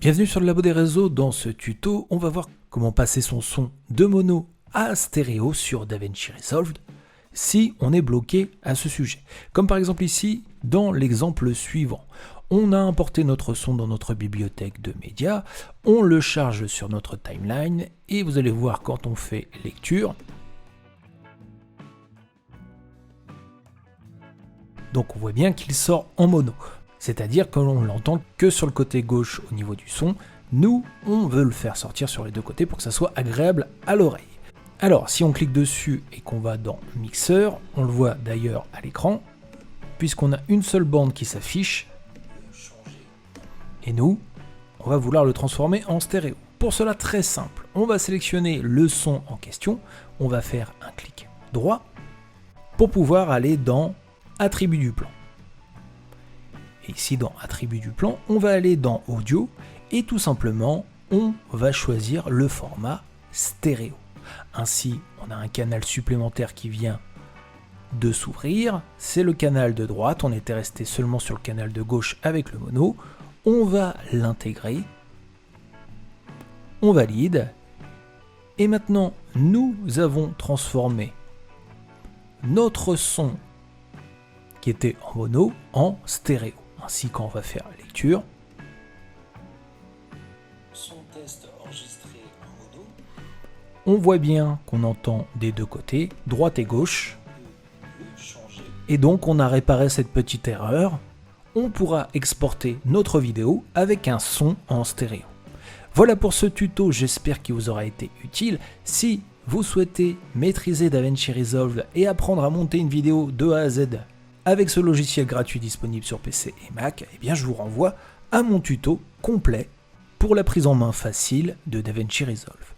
Bienvenue sur le Labo des réseaux. Dans ce tuto, on va voir comment passer son son de mono à stéréo sur DaVinci Resolve si on est bloqué à ce sujet. Comme par exemple ici, dans l'exemple suivant. On a importé notre son dans notre bibliothèque de médias, on le charge sur notre timeline et vous allez voir quand on fait lecture. Donc on voit bien qu'il sort en mono. C'est-à-dire que l'on l'entend que sur le côté gauche au niveau du son. Nous, on veut le faire sortir sur les deux côtés pour que ça soit agréable à l'oreille. Alors, si on clique dessus et qu'on va dans Mixeur, on le voit d'ailleurs à l'écran, puisqu'on a une seule bande qui s'affiche, et nous, on va vouloir le transformer en stéréo. Pour cela, très simple, on va sélectionner le son en question, on va faire un clic droit, pour pouvoir aller dans Attributs du plan. Et ici dans Attributs du plan, on va aller dans Audio et tout simplement, on va choisir le format stéréo. Ainsi, on a un canal supplémentaire qui vient de s'ouvrir. C'est le canal de droite, on était resté seulement sur le canal de gauche avec le mono. On va l'intégrer. On valide. Et maintenant, nous avons transformé notre son qui était en mono en stéréo. Ainsi, quand on va faire lecture, son test enregistré en mono, on voit bien qu'on entend des deux côtés, droite et gauche, et donc on a réparé cette petite erreur. On pourra exporter notre vidéo avec un son en stéréo. Voilà pour ce tuto, j'espère qu'il vous aura été utile. Si vous souhaitez maîtriser DaVinci Resolve et apprendre à monter une vidéo de A à Z avec ce logiciel gratuit disponible sur PC et Mac, eh bien je vous renvoie à mon tuto complet pour la prise en main facile de DaVinci Resolve.